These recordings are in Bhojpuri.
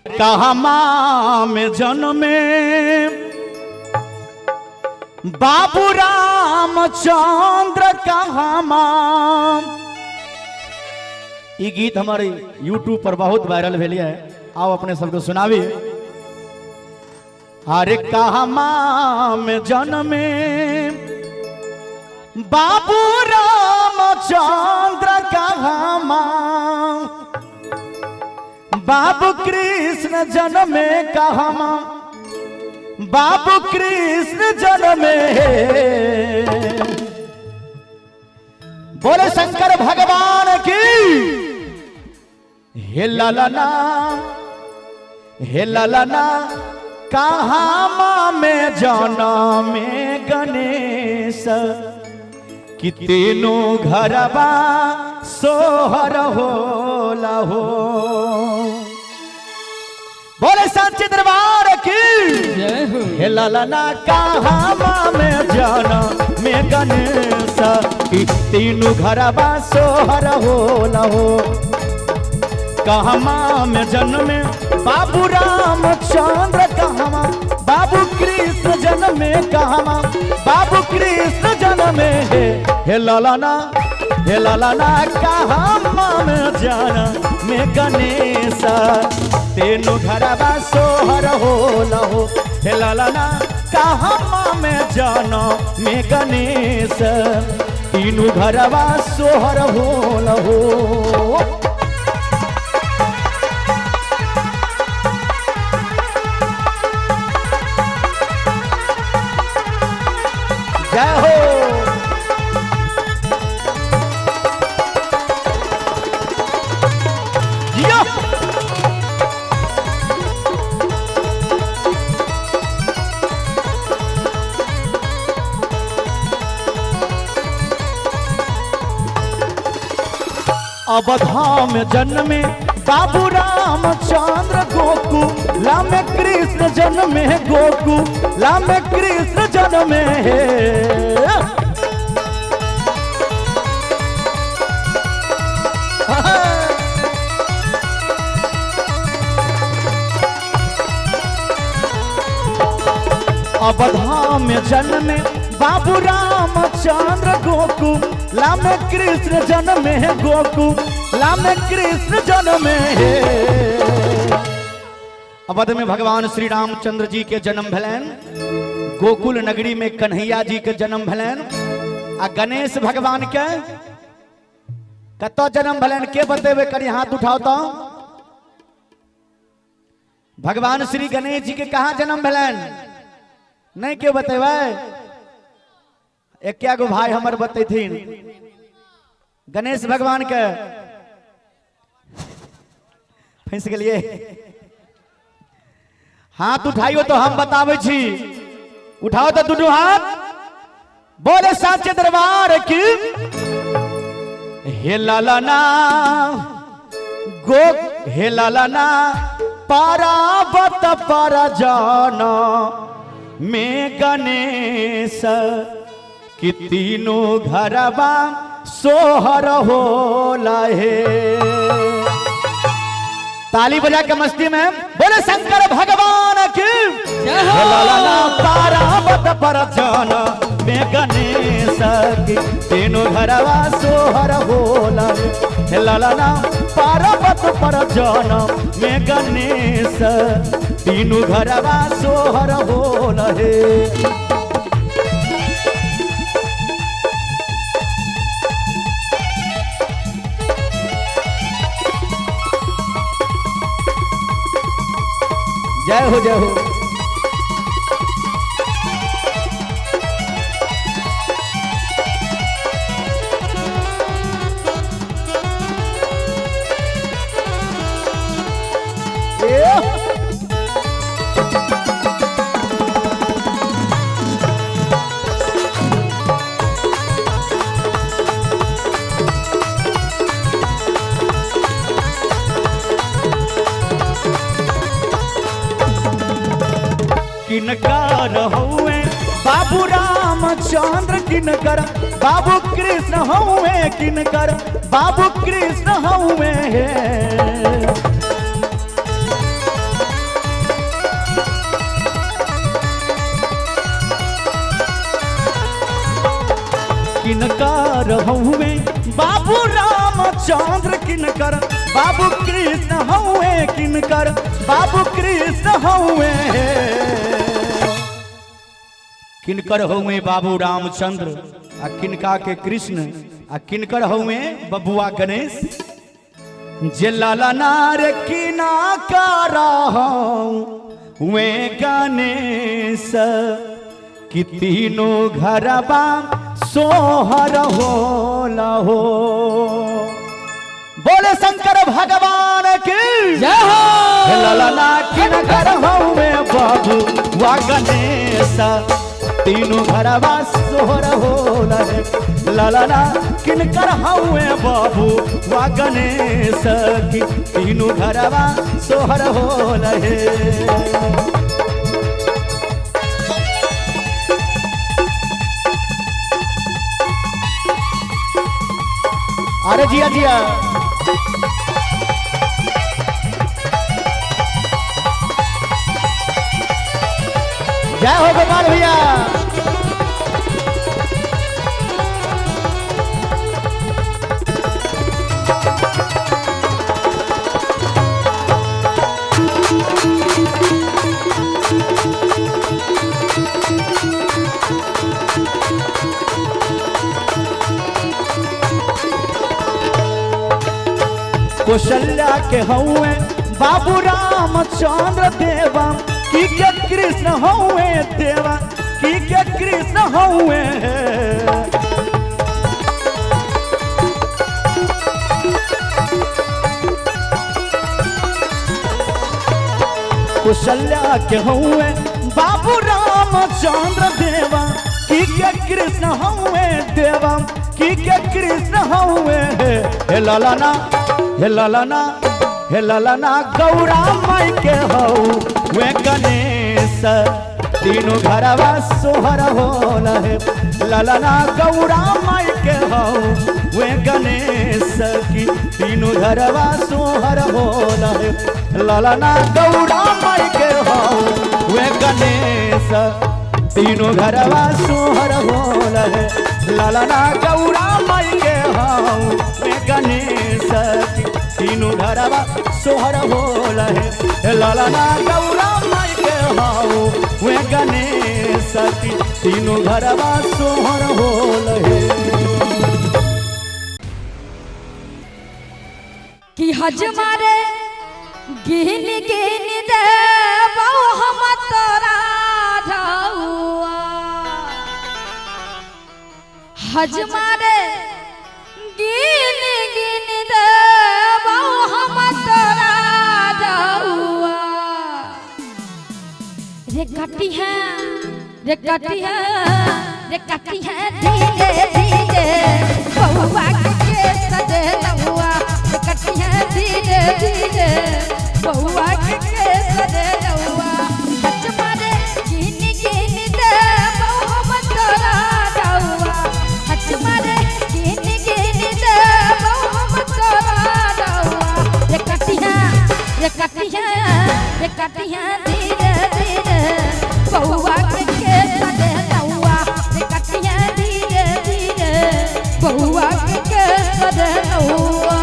कहमा में जन्मे बाबू रामचंद्र कहमा। ये गीत हमारे YouTube पर बहुत वायरल भेल है, आओ अपने सबको सुनावी। अरे कहमा में जन्मे बाबू रामचंद्र कहमा, बाबू कृष्ण जन्मे कहमा, बाबू कृष्ण जन्मे। बोले शंकर भगवान की। हे ललना कहमा में जन्मे गणेश, कि तीनों घरबा सोहर होला हो। बोले सच्चे दरबार की। हे ललना कहमा में जन्मे गणेश, कि तीनों घरबा सोहर होला हो। कहमा में जन्मे बाबू रामचंद्र कहमा, बाबू कृष्ण जन्मे कहमा, बाबू कृष्ण जन्मे। हे ललना कहमा में जन्मे गणेश, तीनों घरबा सोहर होला हो। हे ललना कहमा में जन्मे गणेश, तीनों घरबा सोहर होला हो। जय हो। अवधा में जन्मे बाबू रामचंद्र, गोकुला में कृष्ण जन्मे, गोकुला में कृष्ण जन्मे। अवधा में जन्मे बाबू रामचंद्र, गोकुला में कृष्ण जन्मे, गोकुला में कृष्ण जन्मे। अवध में भगवान श्री रामचंद्र जी के जन्म भलन, गोकुल नगरी में कन्हैया जी के जन्म भलन। आ गणेश भगवान के कतो जन्म भलन के बतेबे करी, हाथ उठाओ तो। भगवान श्री गणेश जी के कहा जन्म भलन नहीं क्यों बतेबे। एक क्या गो भाई हमर बतेथिन गणेश भगवान के फंस गलिए। हाथ उठाइयो तो हम बतावे छी, उठाओ तो दोनों हाथ। बोले साचे दरबार की। हे ललना हे ललना पारावत पर जाना में गणेश, कि तीनों घरबा सोहर होला है। ताली बजा के मस्ती में बोले शंकर भगवान की। पारावत पर जाना में गणेश, की तीनों घरबा सोहर होला है। ललना पारावत पर जाना में गणेश, तीनों घरबा सोहर होला है। जय हो जय हो। किनकर हुए बाबू रामचंद्र, किनकर बाबू कृष्ण हुए, किनकर बाबू कृष्ण हुए। रामचंद्र किनकर बाबू कृष्ण हुए किनकर बाबू कृष्ण हुए किनकर हुए बाबू रामचंद्र आ किनका के कृष्ण आ किनकर हुए बबुआ गणेश जे लालना रे किना करा हुए गणेश कि तीनों घरबा सोहर होला हो। बोले शंकर भगवान की जय हो। ललना किनकर हुए बाबू वा गणेश तीनों घरबा सोहर होला है। ललना किनकर हुए बाबू वा गणेश की तीनों घरबा सोहर होला है। अरे जिया जिया जय हो गोपाल भैया। कौशल्या के हुए बाबू रामचंद्र देवा की के कृष्ण हुए देवा की के कृष्ण हुए। कौशल्या के हुए बाबू रामचंद्र देवा की के कृष्ण हुए देवा की के कृष्ण हुए। हे ललना हे ललना हे ललना गौरा माई के हो वे गणेश तीनों घरवा सोहर होला है। ललना गौरा माई के हो वे गणेश की तीनों घरवा सोहर होला है। ललना गौरा माई के हो वे गणेश तीनों घरवा सोहर होला है। ललना गौरा माई के हो वे गणेश की तीनों घरवा सोहर होला है। ललना गौरा माई के हो वे गणेश की तीनों घरवा सोहर होला है। कि हज मारे गिन गिन दे हम तोरा जाऊआ हज मारे गिन गिन दे हम तोरा जाऊआ। रे कटी है रे कटी है रे कटी है धीरे धीरे बउआ के सजे लउआ। रे कटी है धीरे धीरे बउआ के सजे लउआ। हज मारे गिन गिन दे हम तोरा जाऊआ हज मारे गिन गिन दे हम तोरा जाऊआ। रे कटी है रे कटी है रे कटी है धीरे धीरे बउआ के सजे लउआ। रे कटी है धीरे धीरे बउआ के सजे लउआ।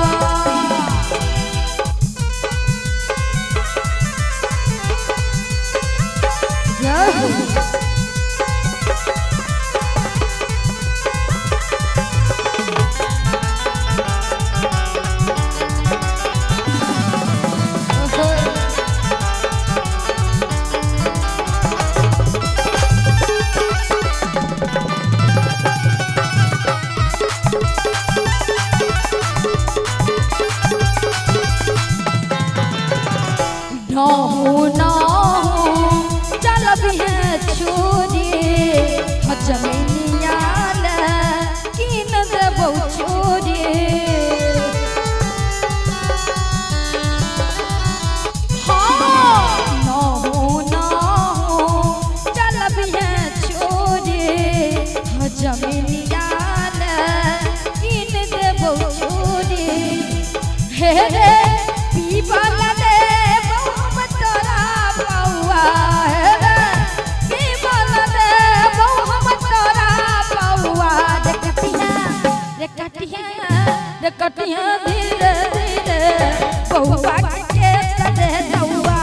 बउआ के सदे नौआ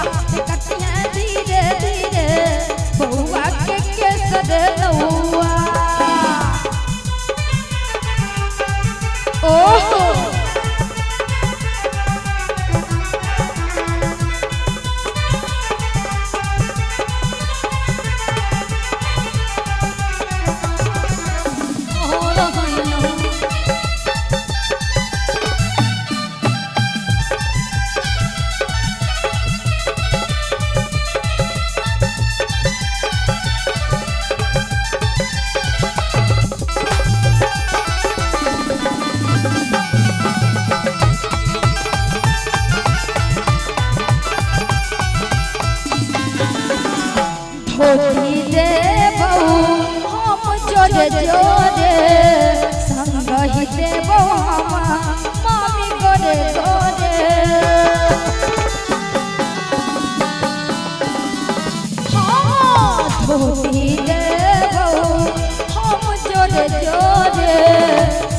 कटिया धीरे धीरे बउआ के सदे नौआ। ओहो धोती देबो हम जोरे जोरे संग ही देबो हम मामी गोरे गोरे। हाँ धोती देबो हम जोरे जोरे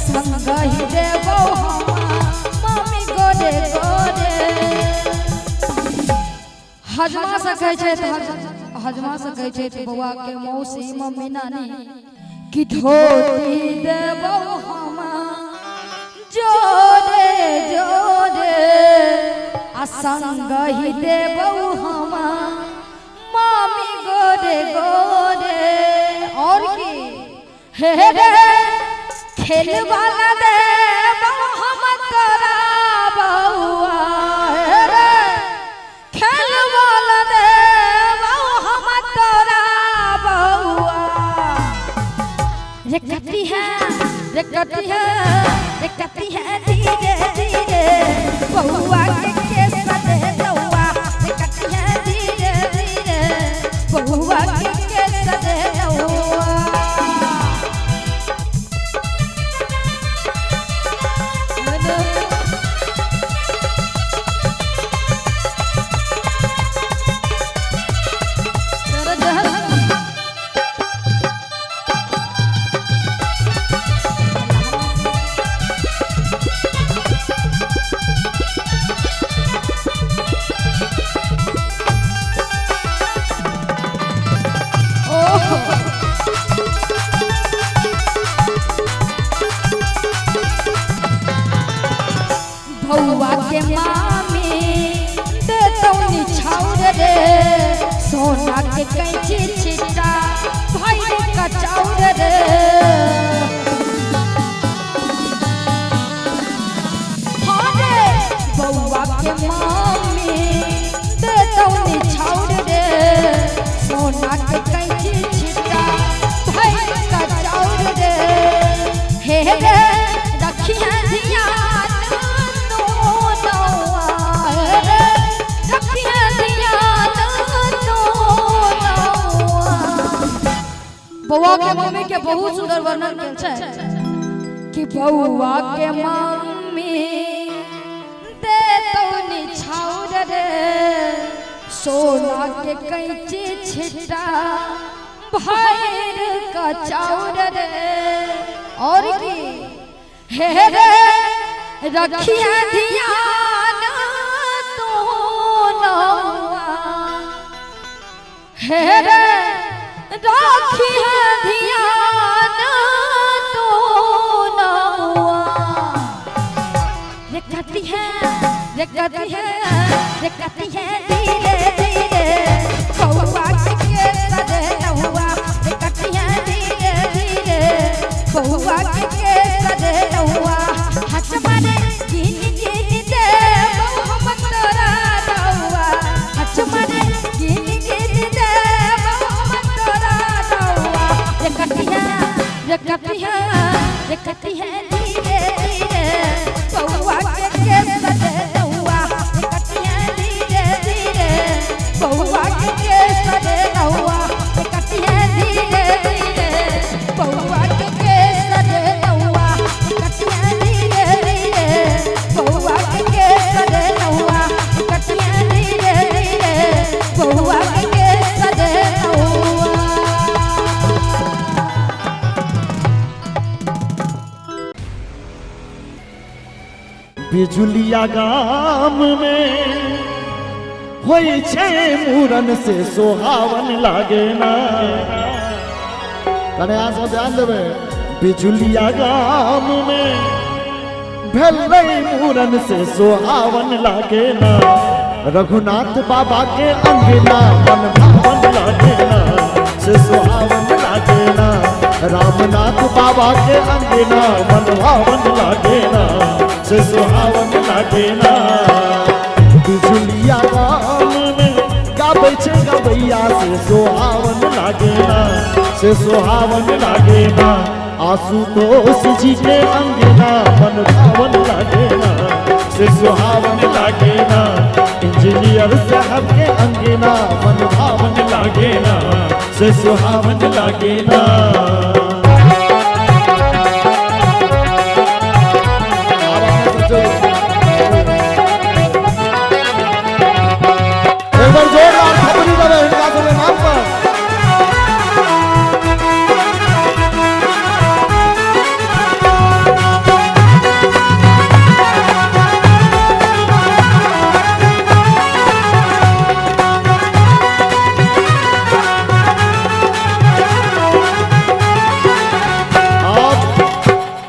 संग ही देबो हम मामी गोरे गोरे। हजमा सकै छै हजमा सकै छै बउआ के मौसी मम्मी नानी कि धोती देबो हम जोरे जोरे आ संग ही देबो हम मामी गोरे गोरे। और की हे रे खेल वाला देबो हम तोरा बउआ हे रे खेल वाला देबो हम तोरा बउआ। रे कटी है धीरे धीरे बउआ के सदे नौआ रे कटी है धीरे धीरे बउआ के सदे नौआ। बउआ के मामी देतौ निछाउर रे सोना के कैंची छिटा भाई का चाउर रे। हाँ रे बउआ के मामी देतौ निछाउर रे सोना के कैंची छिटा भाई का चाउर रे। हे रे रखिया धियान बउआ के मम्मी के बहुत सुंदर वर्णन कल छै कि बउआ के मम्मी देतौ निछाउर रे सोना के कैंची छिटा भैर का चाउर रे। और की हे रे रखिया ध्यान तो नौआ हे रे रखिया ध्यान तो नौआ। रे कटी है धीरे धीरे बउआ के सदे नौआ रे कटी है धीरे धीरे बउआ के सदे नौआ। हच मारे गिन गिन देबो हम तोरा नौआ हच मारे गिन गिन देबो हम तोरा नौआ। रे कटी है धीरे धीरे बउआ के सदे नौआ रे कटी है धीरे धीरे बिजुलिया गाम में होई छे मूरन से सोहावन लागे ना। कने यहाँ से ध्यान देवे, बिजुलिया गाम में भेलै मूरन से सोहावन लागे ना। रघुनाथ बाबा के अंगना मन भावन लागे ना, से सुहावन लागे ना। रामनाथ बाबा के अंगना मन भावन लागे ना, से सुहावन लागे ना। बिजुलिया गाम में गाबै छे गबैया से सुहावन लागे ना, से सुहावन लागे ना। आशुतोष जी के अंगना मन भावन लागे ना, से सुहावन लागे ना। इंजीनियर साहब के अंगना मन भावन लागे ना, से सुहावन लागे ना। एक बार जोरदार खबरी करे इनका सबके नाम पर।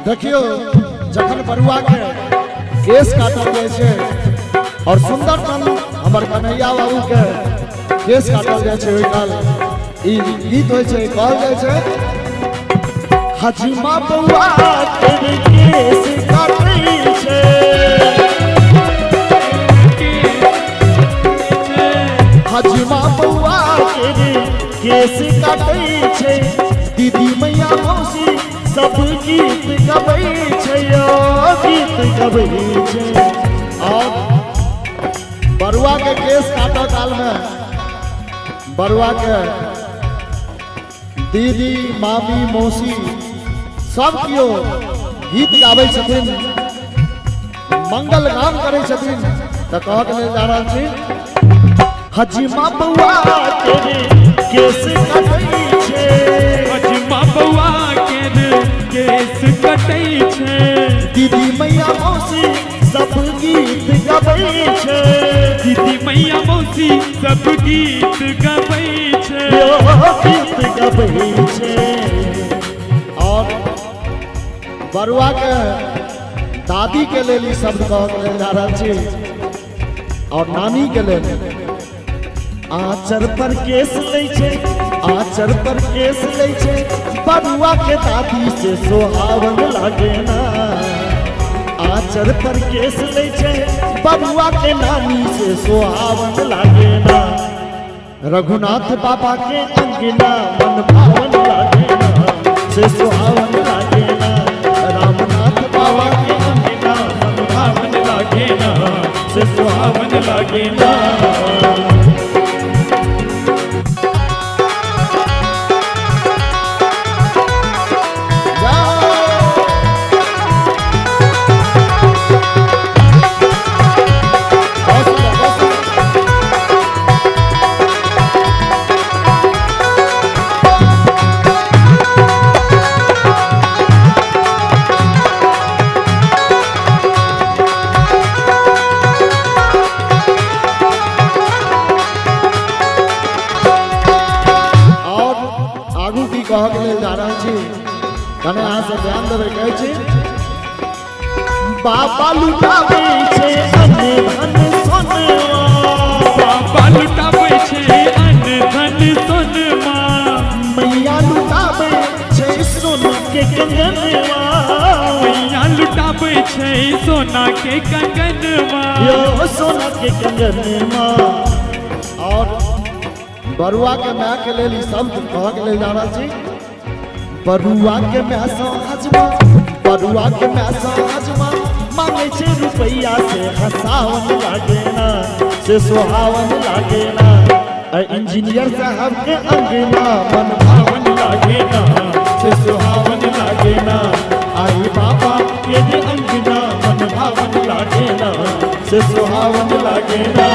देखियो जखन बरुआ के केस काटल जाए छे और सुंदर हमर कन्हैया बाबू के केस काटल जाए छे, ओइ काल ई गीत होय छे, कहल जाय छे हजीमा बउआ के केस काटै छे, हजीमा बउआ के केस काटै छे। दीदी मैया मौसी सब गीत गबै छे, गीत गबै छे। और बरुआ के केस काटो काल में बरुआ के दीदी मामी मौसी सब कियो गीत गाबै छथिन, मंगल गान करै छथिन। तऽ कह के लेल जा रहल छी, हजीमा बउआ के केस काटै छे, हजीमा बउआ के केस कटै छे। दीदी मैया मौसी सब गीत गबै छे, दीदी मैया मौसी सब गीत गबै छे, गीत गबै छे। और बरुआ के दादी के लेल ई शब्द कह के जा रहल छी, और नानी के लेल आचर पर केस लै छे, आचर पर केस लै छे। बरुआ के दादी से सोहावन लागे ना, आचर पर केस लै छे। बरुआ के नानी से सोहावन लागे ना। रघुनाथ बाबा के अंगना मन भावन लागे ना, से सोहावन लागे ना। रामनाथ बाबा के अंगना मन भावन लागे ना, से सोहावन लागे ना। कह के लेल जा रहल छी, कने अहाँ सब ध्यान देबै। कहै छी बाबा लुटाबै छे अन्न धन सोनमा, बाबा लुटाबै छे अन्न धन सोनमा। मैया लुटाबै छे सोना के कंगनवा, मैया लुटाबै छे सोना के कंगनवा, यो सोना के कंगनवा। और बरुआ के माँ के लेल ई शब्द कह के लेल जा रहल छी, बरुआ के माँ सँ हजमा, बरुआ के माँ सँ हजमा। मांगे छे रुपैया से हसावन लागे ना, से सोहावन लागे ना। इंजीनियर साहब के अंगना मन भावन लागे ना, से सोहावन लागे ना। आई बाबा के अंगना मन भावन लागे ना, से सोहावन लागे ना।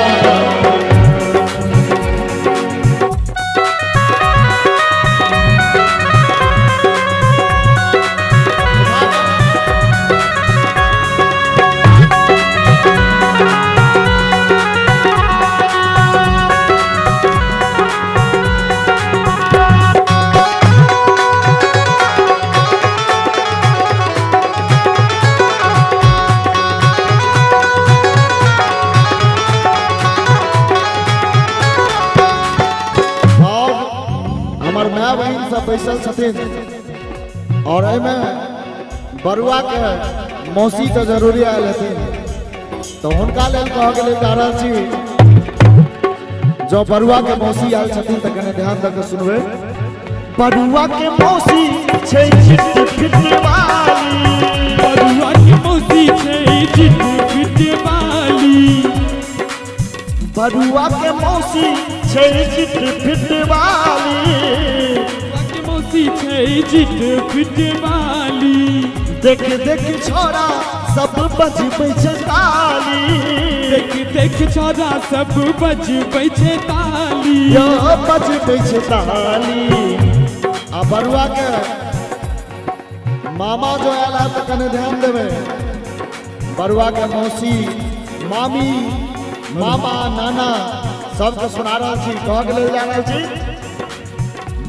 भाई बहन सब बैसल छथिन और एमे बरुआ के मौसी तो जरूरी आयल हथिन तो हुनका लेल कह गेलै जा रहल छी जो बरुआ के मौसी आयल छथिन त कने ध्यान दऽ के सुनबै। बरुआ के मौसी छै चिट फिट वाली, बरुआ के मौसी छै चिट फिट वाली, बरुआ के मौसी छै चिट फिट वाली, बरुआ के मौसी छै चिट फिट वाली। देख देख छोरा सब बजबै छै ताली, देख देख छोरा सब बजबै छै ताली, यो बजबै छै ताली। आ बरुआ के मामा जो आयल है तो कने ध्यान देवे। बरुआ के मौसी मामी मामा नाना सबके सुना रहा छी, कह के जा रहा छी।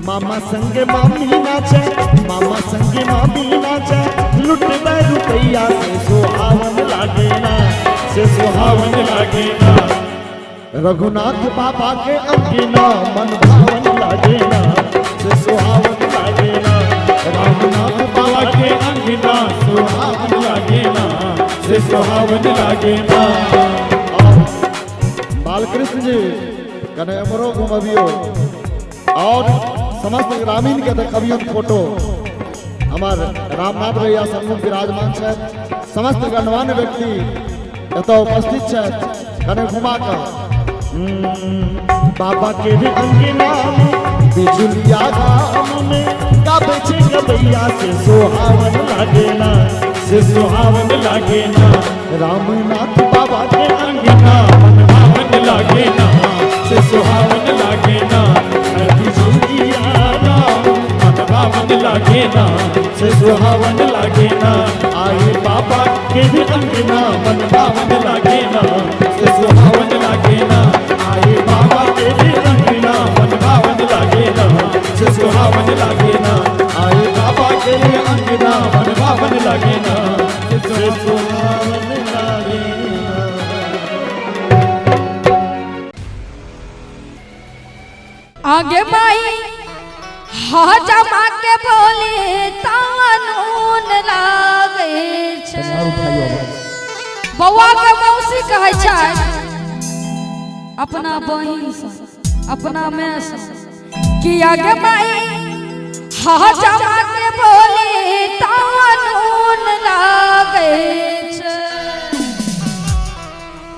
मामा संगे मामी नाचे, मामा संगे मामी नाचे, लुटबे रुपैया से सुहावन लागे ना, से सुहावन लागे ना। रघुनाथ बाबा के अंगना मन भावन लागे ना, से सुहावन लागे ना। रामनाथ बाबा के अंगना सुहावन लागे ना, से सुहावन लागे ना। बालकृष्ण जी कने अमरो घुमबियो और समस्त ग्रामीण के देखबियो फोटो। हमार रामनाथ भैया सम्मुख विराजमान है, समस्त गणमान्य व्यक्ति एतऽ उपस्थित है, कने घुमा कर। बाबा के भी अंगना में बिजुलिया गाम में गाबै छै गबैया, से सुहावन लागे ना, से सुहावन लागे ना। रामनाथ बाबा के अंगना मन भावन लागे ना, से सुहावन लागे ना। बिजुलिया गाम मन भावन लागे ना, से सुहावन लागे ना। आए बाबा के भी अंगना मन भावन लागे ना, से सुहावन लागे ना। आए बाबा के भी अंगना मन भावन लागे ना, से सुहावन लागे ना। आए बाबा के भी अंगना मन भावन लागे ना, से सुहावन लागे ना। आगे माई हजमा के बोले तानून लागे छै। बौआ के मौसी कहै छै अपना बहिन से, अपना माय से कि आगे माई हजमा के बोले तानून लागे छै।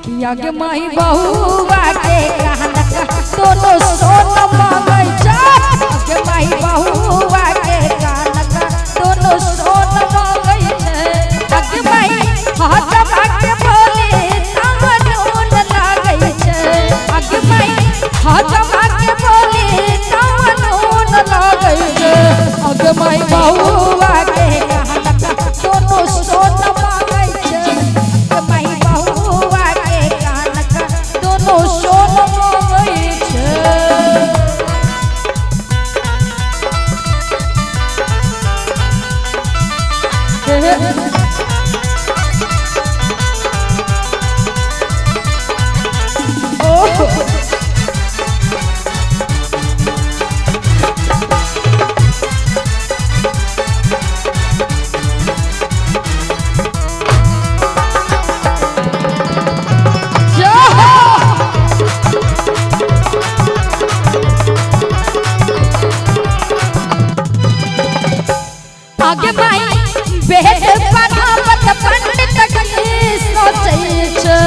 कि आगे माई बहुआ के कहलक दोनों सोन मांगै छै। आगे माई बहुआ के कहलक दोनों सोन मांगै छै। आगे माई हजमा के बोले तानून लागे छै। आगे माई हजमा के बोले तानून लागे छै। आगे माई बहुआ के कहलक दोनों सोन मांगै छै। आगे माई बहुआ के कहलक दोनों सोन मांगै छै। आगे माई बेद पढ़ावत पंडित की सोचै छै।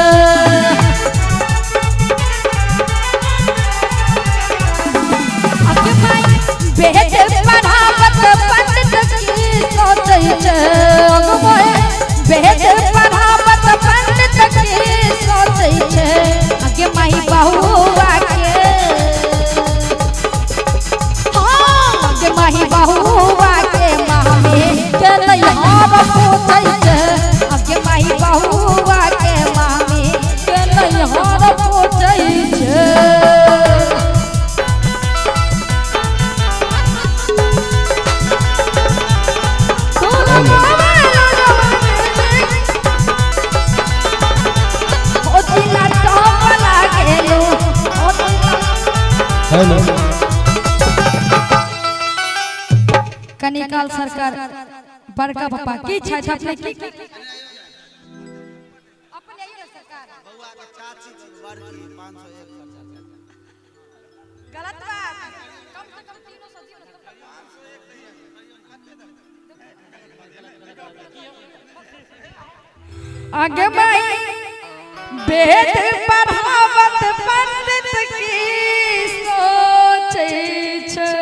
आगे माई बेद पढ़ावत पंडित की सोचै छै। आगे माई बेद पढ़ावत पंडित की सोचै छै। आगे माई बहुआ के आगे माई बहुआ के मामी के नैहर पूछै छै। आगे माई बहुआ के मामी के नैहर पूछै छै। काल सरकार बड़का पापा की छाय अपने की अपने आइए सरकार बउआ के चाची बड़की 501 गलत बात कम से कम 300 दियो ना आगे भाई वेद पढ़ावत पंडित की सोचे छे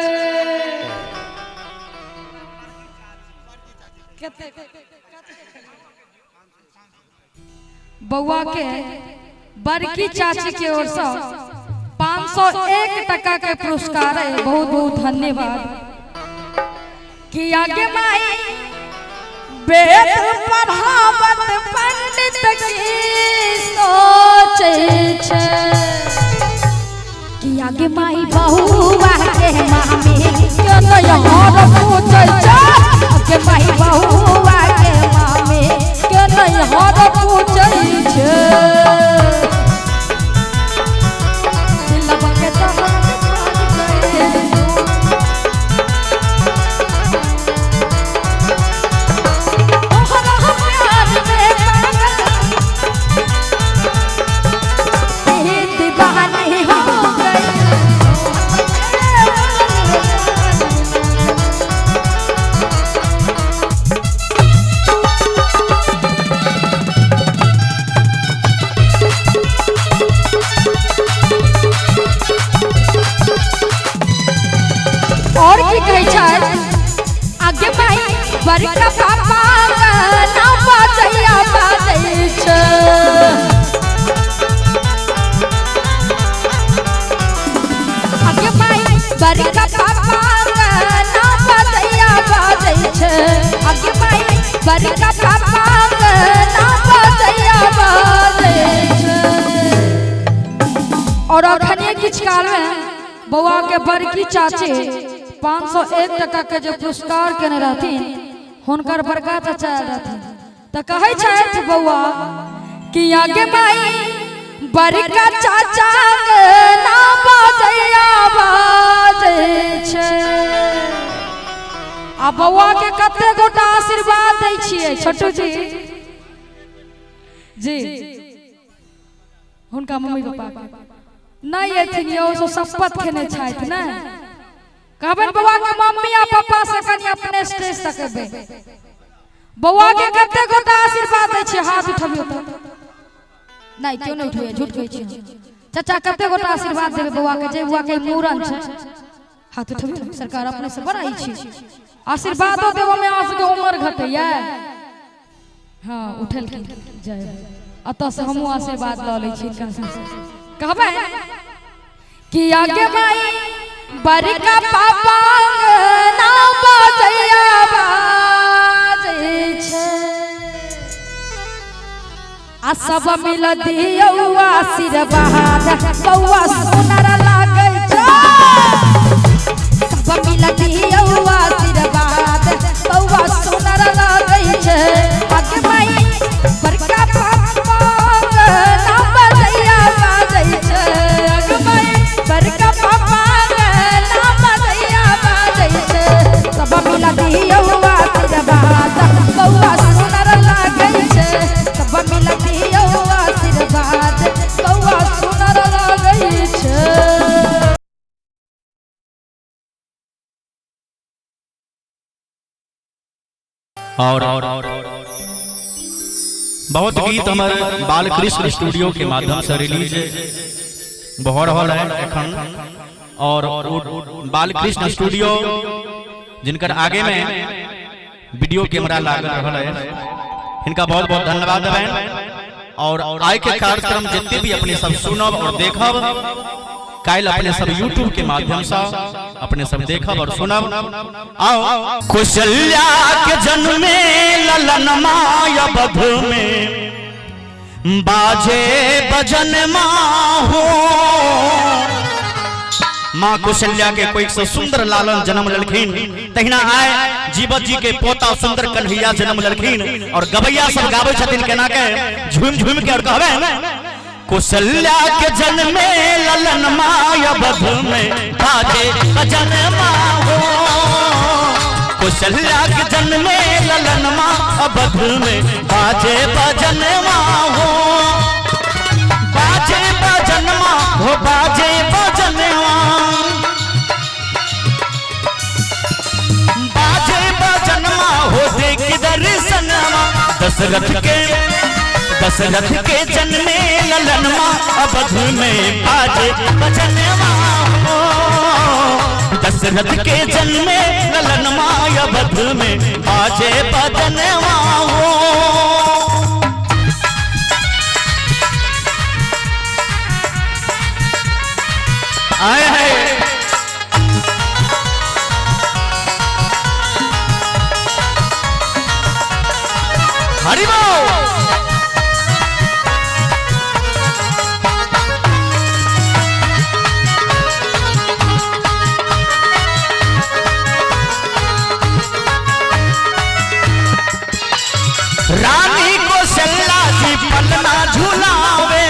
बउआ के बड़की चाची के ओर से 501 टका के पुरस्कार है। बहुत बहुत धन्यवाद। कि आगे माई वेद पढ़ावत पंडित की सोचे छे कि आगे माई बहुआ के मामी क्यों तो यहाँ पूछे छे आगे माई बहुआ के मामी क्यों तो यहाँ पूछे छे दिलवा के तो और की कहै छै आगे भाई बड़का पापा ना बाजैया बाजै छै आगे भाई बड़का पापा ना बाजैया बाजै छै आगे भाई बड़का पापा ना बाजैया बाजै छै। और अखने किछ काल में बउआ के बड़की चाची 501 टका के जो पुरस्कार केने रहथिन हुनकर बड़का चाचा रहथिन त कहै छथि बउआ कि आगे माई बड़का चाचा के नाम बजैया बाजै छै आ बउआ के कते गोटा आशीर्वाद दै छियै छोटू जी जी हुनका मम्मी पापा नहीं एथिन यो सो शपथ खेने छथि ना कहबन बउआ के मम्मी आ पापा से कनी अपने स्टेज तक बे बउआ के कते गोटा आशीर्वाद दै छै हाथ उठबियो त नहीं क्यों नहीं उठबियो झूठ कहै छी चाचा कते गोटा आशीर्वाद देबे बउआ के जे बउआ के मूरन छै हाथ उठबियो सरकार अपने से बड़ाई छी आशीर्वाद देबो में आस के उम्र घटैया हां उठल की जय अत से हमहु आशीर्वाद ल लै छी कहबे कि आगे भाई बड़का पापा नाम बजैया बाजै छै आ सब मिल दियौ आशीर्वाद बउआ सुनर लागै छै सब मिल दियौ आशीर्वाद बउआ सुनर लागै छै आगे भाई बड़का पापा नाम बजैया बाजै छै आगे भाई बड़का पापा सब मिला दियौ आशीर्वाद बउआ सुनर लागै छै सब मिला दियौ आशीर्वाद बउआ सुनर लागै छै। और बहुत गीत हमर बालकृष्ण स्टूडियो के माध्यम से रिलीज भऽ रहल है एखन और बालकृष्ण स्टूडियो जिनकर आगे में वीडियो कैमरा लागल रहल है इनका बहुत बहुत धन्यवाद देबैन और आय के कार्यक्रम जितने भी अपने सब सुनब और देखब काल अपने सब YouTube के माध्यम से अपने सब देखब और सुनब। आओ कौशल्या के जन्म में ललन माय बध में बाजे बजन माहो माँ कौशल्या के कोई सो सुंदर लालन जन्म ललखिन तहिना आय जीवत जी के पोता सुंदर कन्हैया जन्म ललखिन और गबैया सब गाबै छथिन केना के झूम झूम के और कहबे कौशल्या के जन्म में ललन माय बध में बाजे बजन माहो कौशल्या के जन्मे ललनमा अवध में बाजे बजनवा हो, बाजे बजनवा हो, बाजे बजनवा, बाजे बजनवा हो, देख दर्शनवा। दशरथ के जन्मे ललनमा अवध में बाजे बजनवा हो, दशरथ के जन्मे ललनमा अवध में बाजे बजनवा हो। आए हैं हरि बोल। रानी कौशल्या जी पलना झुलावे,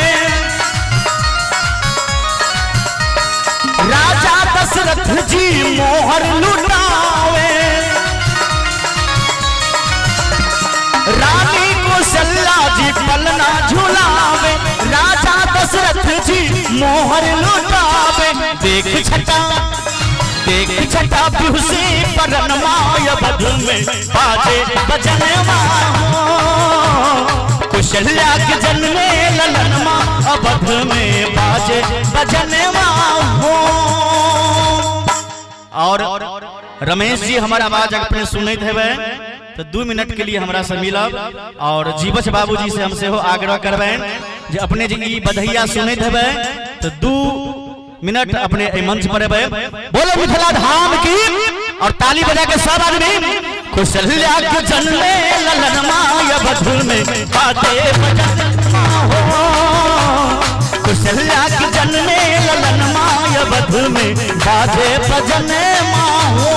राजा दशरथ जी मोहर लुटावे। रानी कौशल्या जी पलना झुलावे, राजा दशरथ जी मोहर लुटावे। देख छटा बिहुसी परनमा अवध में बाजे बजनवा हो, कौशल्या के जन्मे ललनमा अवध में बाजे बजनवा हो। और रमेश जी हमारा आवाज अपने सुनते हेबे तो 2 मिनट के लिए हमरा से मिलब, और जीवछ बाबूजी से हमसे हो आग्रह करबे जे अपने जी बधैया सुनते हेबे तो 2 मिनट अपने मंच पर हेबे। बोलो मिथिला धाम की, और ताली बजा के सब आदमी। कौशल्या के जन्मे ललनमा अवध में बाजे बजनवा हो, कौशल्या के जन्मे ललनमा अवध में बाजे बजनवा हो।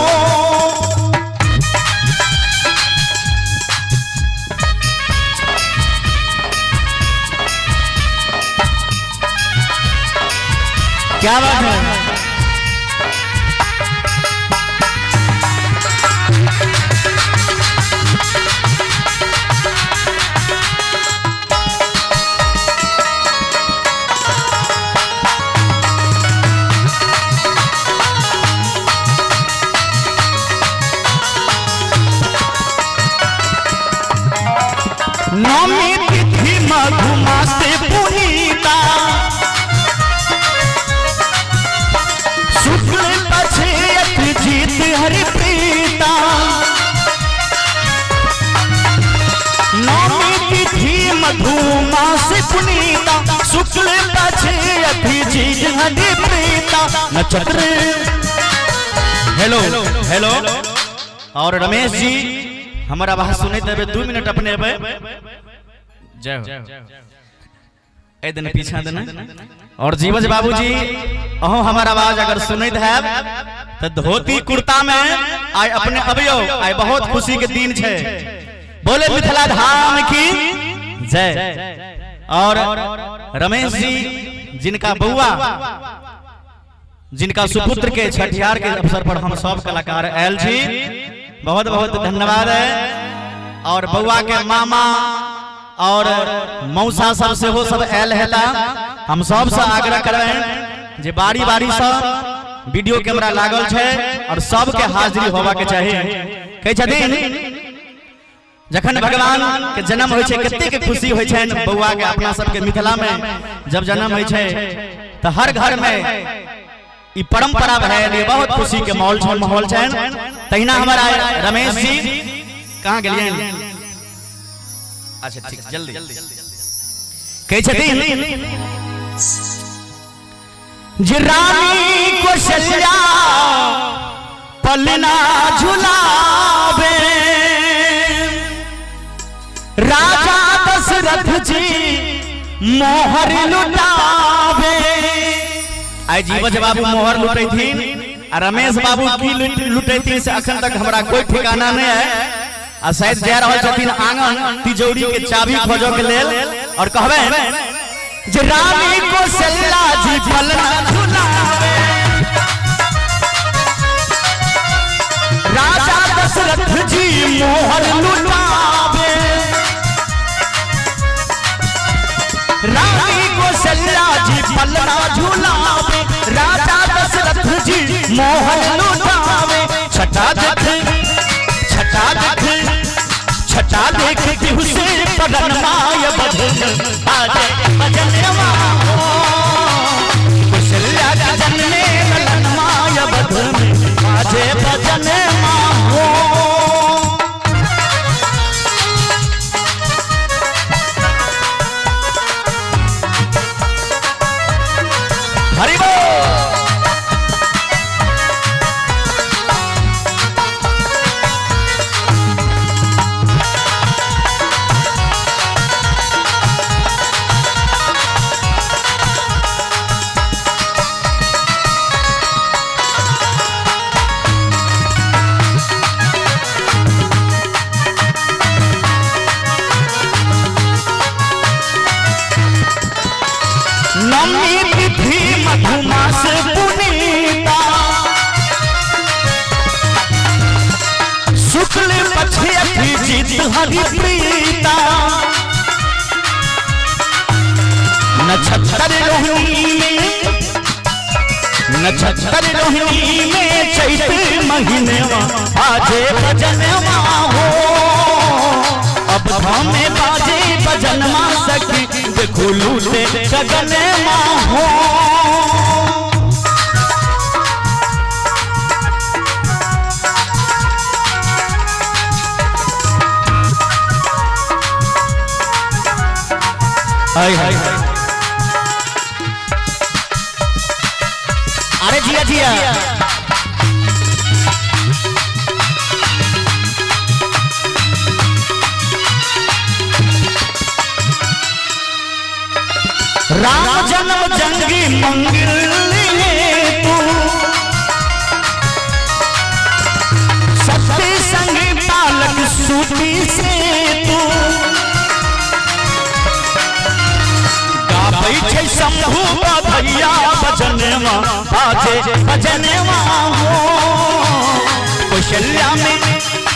क्या बात है। नौमी तिथि मधुमासे पुनीता, शुक्ल पक्षे जीत हरि प्रीता। नौमी तिथि मधुमासे पुनीता, शुक्ल पक्षे जीत हरि प्रीता। नक्षत्र हेलो हेलो। और रमेश जी हमारा बात सुने तबे 2 मिनट अपने जय हो ए दिन पीछा देना। और जीवज बाबूजी अहो हमारा आवाज अगर सुनत है तो धोती कुर्ता में आय अपने अबियो आय बहुत खुशी के दिन छे। बोले मिथिला धाम की जय। और रमेश जी जिनका बउआ जिनका सुपुत्र के छठियार के अवसर पर हम सब कलाकार आयल छी, बहुत बहुत धन्यवाद है। और बउआ के मामा और मौसा सब से हो सब आयल हेता। हम सब से आग्रह करबे जे बारी बारी से वीडियो कैमरा लागल छे और सब के हाजिरी होबा के चाहिए। कहे छथिन जखन भगवान के जन्म होय छे कते के खुशी होय छे। बउआ के अपना सब के मिथिला में जब जन्म होय छे तो हर घर में ई परंपरा भैल बहुत खुशी के माहौल छे। तहिना हमारा रमेश जी कहाँ गेलिए? अच्छा ठीक जल्दी कहे छथिन जे रानी कौशल्या पलना झुलावे, राजा दशरथ जी मोहर लुटावे। आई जीवज बाबू मोहर लुटैथिन आ रमेश बाबू की लुटैथिन से अखन तक हमरा कोई ठिकाना नहीं है। आ शायद जा रहल छथिन आंगन तिजोरी के चाबी खोजो के लेल और कहबे जे रानी कौशल्या जी पलना झुलावे, राजा दशरथ झूलावे राजा दशरथ जी मोहन लुटावे छटा देख उसे पदन माय बधन बाजे बजनवा कुशल्या जन में ललन माय बधन बाजे बजनवा हरि बोल। नवमी तिथि मधुमास पुनीता शुक्ल पक्ष अभिजीत हरि प्रीता नक्षत्र रोहिणी में चैत महीनेवा बाजे भजनवा हो अब में बाजे भजनमा सखी देखो लूटे गगन हो अरे जिया जिया राम जन्म जंगी मंगल तू सत्य संगी पालक सूती से तू गाबै छै शंभु भैया भजनवा बाजे भजनवा हो कौशल्या में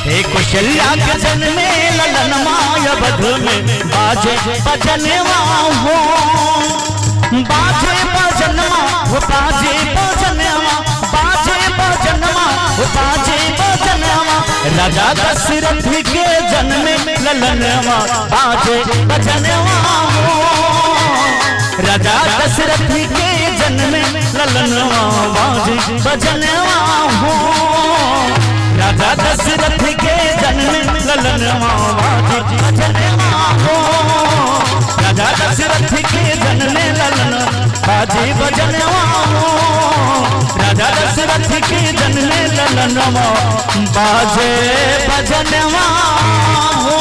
हे कौशल्या के जन में ललन माय बध में बाजे भजनवा हो बाजे भजनवा हो बाजे भजनवा बाजे भजनवा हो बाजे भजनवा राजा दशरथ के जन्म में ललनवा बाजे भजनवा हो राजा दशरथ के जन्म में ललनवा बाजे भजनवा हो राजा दशरथ के जन्म में ललनवा बाजे भजनवा हो राजा दशरथ के जन्म में ललन बाजे भजनवा हो राजा दशरथ के जन्म में ललनवा बाजे भजनवा हो।